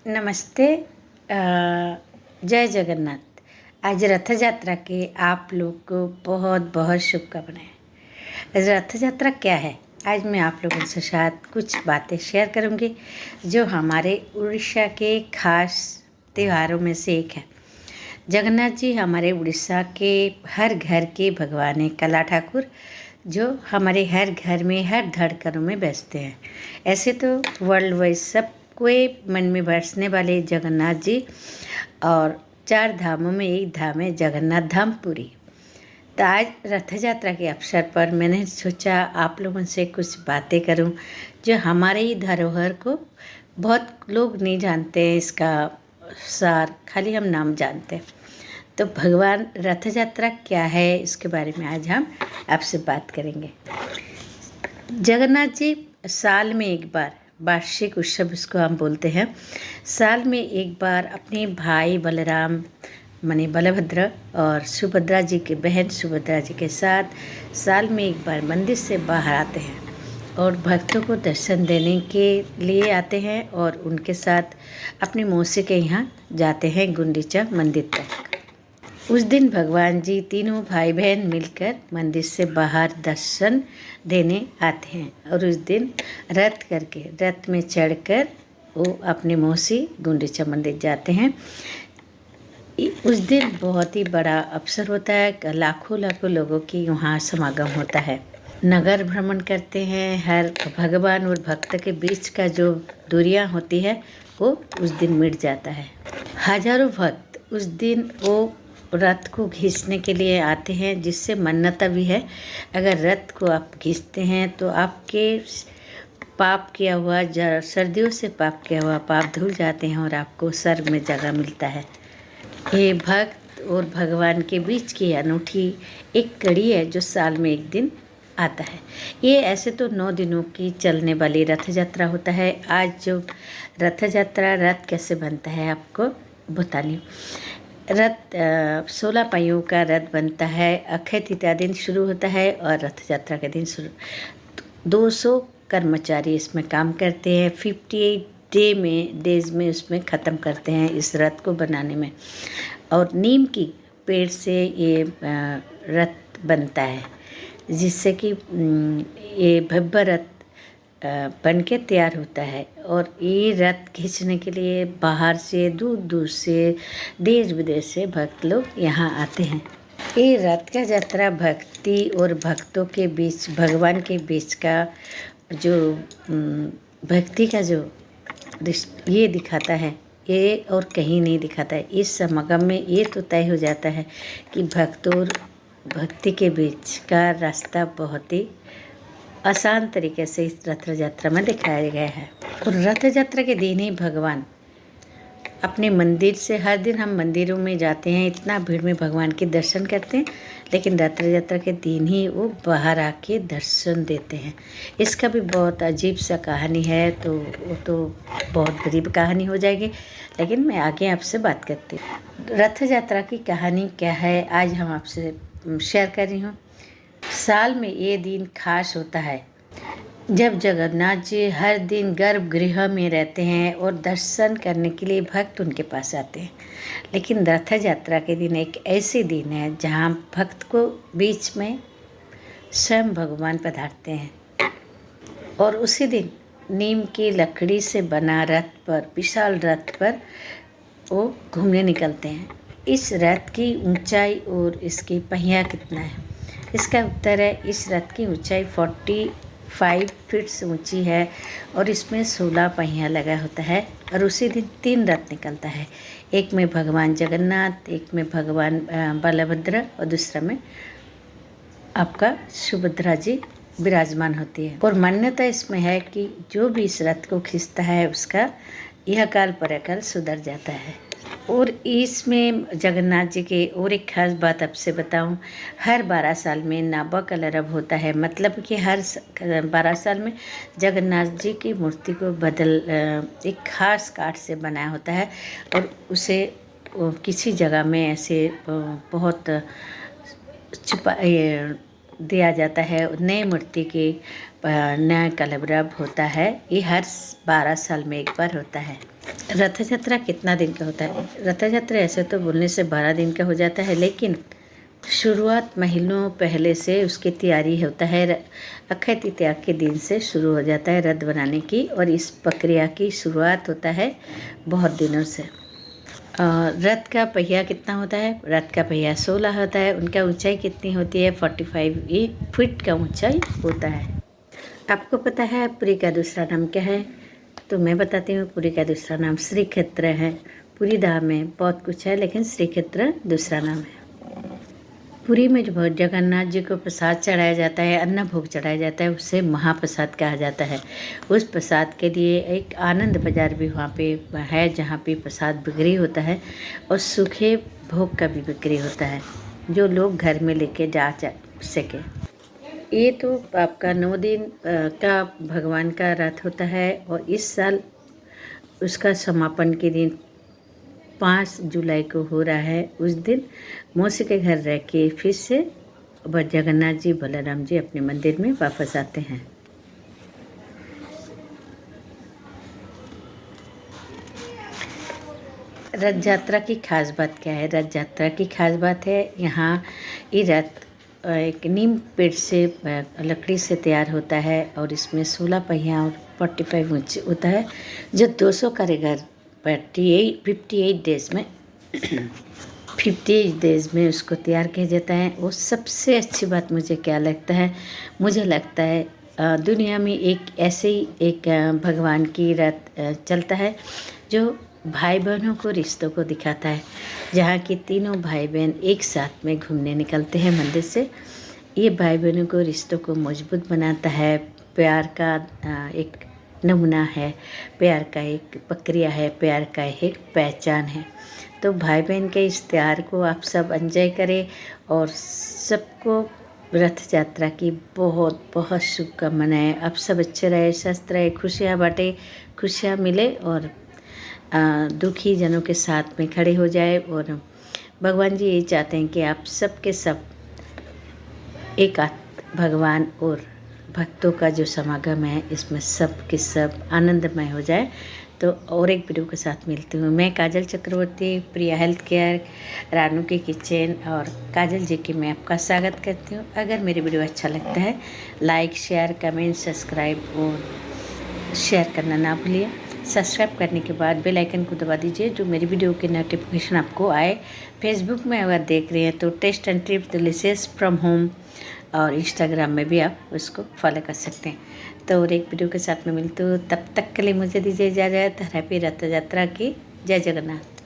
नमस्ते। जय जगन्नाथ। आज रथ यात्रा के आप लोग को बहुत बहुत शुभकामनाएं। रथ यात्रा क्या है, आज मैं आप लोगों के साथ कुछ बातें शेयर करूंगी जो हमारे उड़ीसा के खास त्योहारों में से एक है। जगन्नाथ जी हमारे उड़ीसा के हर घर के भगवान हैं, कला ठाकुर, जो हमारे हर घर में हर धड़कनों में बसते हैं। ऐसे तो वर्ल्ड वाइड सब कोई मन में बसने वाले जगन्नाथ जी, और 4 धामों में एक धाम है जगन्नाथ धाम पुरी। तो आज रथ यात्रा के अवसर पर मैंने सोचा आप लोगों से कुछ बातें करूं जो हमारे ही धरोहर को बहुत लोग नहीं जानते हैं, इसका सार खाली हम नाम जानते हैं। तो भगवान रथ यात्रा क्या है इसके बारे में आज हम आपसे बात करेंगे। जगन्नाथ जी साल में एक बार, वार्षिक उत्सव इसको हम बोलते हैं, साल में एक बार अपने भाई बलराम माने बलभद्र और सुभद्रा जी के बहन सुभद्रा जी के साथ साल में एक बार मंदिर से बाहर आते हैं और भक्तों को दर्शन देने के लिए आते हैं और उनके साथ अपनी मौसी के यहाँ जाते हैं गुंडीचा मंदिर तक। उस दिन भगवान जी तीनों भाई बहन मिलकर मंदिर से बाहर दर्शन देने आते हैं और उस दिन रथ में चढ़कर वो अपने मौसी गुंडीचा मंदिर जाते हैं। उस दिन बहुत ही बड़ा अवसर होता है, लाखों लाखों लोगों की वहाँ समागम होता है। नगर भ्रमण करते हैं, हर भगवान और भक्त के बीच का जो दूरियाँ होती है वो उस दिन मिट जाता है। हजारों भक्त उस दिन वो रथ को खींचने के लिए आते हैं, जिससे मान्यता भी है अगर रथ को आप खींचते हैं तो आपके पाप किया हुआ सर्दियों से पाप किया हुआ पाप धुल जाते हैं और आपको स्वर्ग में जगह मिलता है। ये भक्त और भगवान के बीच की अनूठी एक कड़ी है जो साल में एक दिन आता है। ये ऐसे तो 9 दिनों की चलने वाली रथ यात्रा होता है। आज जो रथ यात्रा, रथ कैसे बनता है आपको बता ली। रथ 16 पहियों का रथ बनता है। अक्षय तृतीया दिन शुरू होता है और रथ यात्रा के दिन शुरू 200 कर्मचारी इसमें काम करते हैं। 58 डेज में उसमें ख़त्म करते हैं इस रथ को बनाने में। और नीम की पेड़ से ये रथ बनता है, जिससे कि ये भव्य रथ बन के तैयार होता है। और ये रथ खींचने के लिए बाहर से दूर दूर से देश विदेश से भक्त लोग यहाँ आते हैं। ये रथ का यात्रा भक्ति और भक्तों के बीच, भगवान के बीच का जो भक्ति का जो ये दिखाता है, ये और कहीं नहीं दिखाता है। इस समागम में ये तो तय हो जाता है कि भक्त और भक्ति के बीच का रास्ता बहुत ही आसान तरीके से इस रथ यात्रा में दिखाया गया है। और रथ यात्रा के दिन ही भगवान अपने मंदिर से, हर दिन हम मंदिरों में जाते हैं, इतना भीड़ में भगवान के दर्शन करते हैं, लेकिन रथ यात्रा के दिन ही वो बाहर आके दर्शन देते हैं। इसका भी बहुत अजीब सा कहानी है, तो वो तो बहुत गरीब कहानी हो जाएगी, लेकिन मैं आगे आपसे बात करती हूँ। रथ यात्रा की कहानी क्या है आज हम आपसे शेयर कर रही हूँ। साल में ये दिन खास होता है जब जगन्नाथ जी हर दिन गर्भगृह में रहते हैं और दर्शन करने के लिए भक्त उनके पास आते हैं। लेकिन रथ यात्रा के दिन एक ऐसे दिन है जहाँ भक्त को बीच में स्वयं भगवान पधारते हैं और उसी दिन नीम की लकड़ी से बना रथ पर, विशाल रथ पर वो घूमने निकलते हैं। इस रथ की ऊंचाई और इसकी पहिया कितना है, इसका उत्तर है इस रथ की ऊंचाई 45 फीट ऊंची है और इसमें 16 पहिया लगा होता है। और उसी दिन 3 रथ निकलता है, एक में भगवान जगन्नाथ, एक में भगवान बलभद्र और दूसरा में आपका सुभद्रा जी विराजमान होती है। और मान्यता इसमें है कि जो भी इस रथ को खींचता है उसका यह काल परकाल सुधर जाता है। और इसमें जगन्नाथ जी के और एक खास बात आपसे बताऊं, हर 12 साल में नाभा कलरव होता है, मतलब कि हर 12 साल में जगन्नाथ जी की मूर्ति को एक खास काठ से बनाया होता है और उसे किसी जगह में ऐसे बहुत दिया जाता है, नए मूर्ति की नया कलरव होता है। ये हर 12 साल में एक बार होता है। रथ यात्रा कितना दिन का होता है? रथ यात्रा ऐसे तो बोलने से 12 दिन का हो जाता है, लेकिन शुरुआत महीनों पहले से उसकी तैयारी होता है। अक्षय तृतीया के दिन से शुरू हो जाता है रथ बनाने की, और इस प्रक्रिया की शुरुआत होता है बहुत दिनों से। रथ का पहिया कितना होता है? रथ का पहिया 16 होता है। उनका ऊंचाई कितनी होती है? 45 फीट का ऊंचाई होता है। आपको पता है पुरी का दूसरा नाम क्या है? तो मैं बताती हूँ। पुरी का दूसरा नाम श्री क्षेत्र है। पुरी धाम में बहुत कुछ है, लेकिन श्री क्षेत्र दूसरा नाम है। पुरी में जो जगन्नाथ जी को प्रसाद चढ़ाया जाता है, अन्न भोग चढ़ाया जाता है, उसे महाप्रसाद कहा जाता है। उस प्रसाद के लिए एक आनंद बाजार भी वहाँ पे है, जहाँ पे प्रसाद बिक्री होता है, और सूखे भोग का भी बिक्री होता है, जो लोग घर में लेके जा सके। ये तो आपका 9 दिन का भगवान का रथ होता है, और इस साल उसका समापन के दिन 5 जुलाई को हो रहा है। उस दिन मौसी के घर रह के फिर से जगन्नाथ जी बलराम जी अपने मंदिर में वापस आते हैं। रथ यात्रा की खास बात क्या है? रथ यात्रा की खास बात है, यहाँ ये रथ एक नीम पेड़ से लकड़ी से तैयार होता है, और इसमें 16 पहिया और 45 ऊंचे होता है, जो 200 कारीगर 58 डेज में 58 डेज में उसको तैयार किया जाता है। वो सबसे अच्छी बात मुझे क्या लगता है? मुझे लगता है दुनिया में एक ऐसे ही एक भगवान की रथ चलता है, जो भाई बहनों को रिश्तों को दिखाता है, जहाँ की तीनों भाई बहन एक साथ में घूमने निकलते हैं मंदिर से। ये भाई बहनों को रिश्तों को मजबूत बनाता है, प्यार का एक नमूना है, प्यार का एक प्रक्रिया है, प्यार का एक पहचान है। तो भाई बहन के इस त्योहार को आप सब एंजॉय करें, और सबको रथ यात्रा की बहुत बहुत शुभकामनाएं। आप सब अच्छे रहे, स्वस्थ रहे, खुशियाँ बांटे, खुशियाँ मिले, और दुखी जनों के साथ में खड़े हो जाए। और भगवान जी यही चाहते हैं कि आप सब के सब एक भगवान और भक्तों का जो समागम है, इसमें सब के सब आनंदमय हो जाए। तो और एक वीडियो के साथ मिलती हूँ। मैं काजल चक्रवर्ती, प्रिया हेल्थ केयर, रानू की किचन और काजल जी की मैं आपका स्वागत करती हूँ। अगर मेरी वीडियो अच्छा लगता है, लाइक, शेयर, कमेंट, सब्सक्राइब और शेयर करना ना भूलिए। सब्सक्राइब करने के बाद बेल आइकन को दबा दीजिए, जो मेरी वीडियो की नोटिफिकेशन आपको आए। फेसबुक में अगर देख रहे हैं तो taste and trip delicious from home, और इंस्टाग्राम में भी आप उसको फॉलो कर सकते हैं। तो और एक वीडियो के साथ में मिलती हूँ। तब तक के लिए मुझे दीजिए इजाज़त। हैप्पी रथ यात्रा की। जय जगन्नाथ।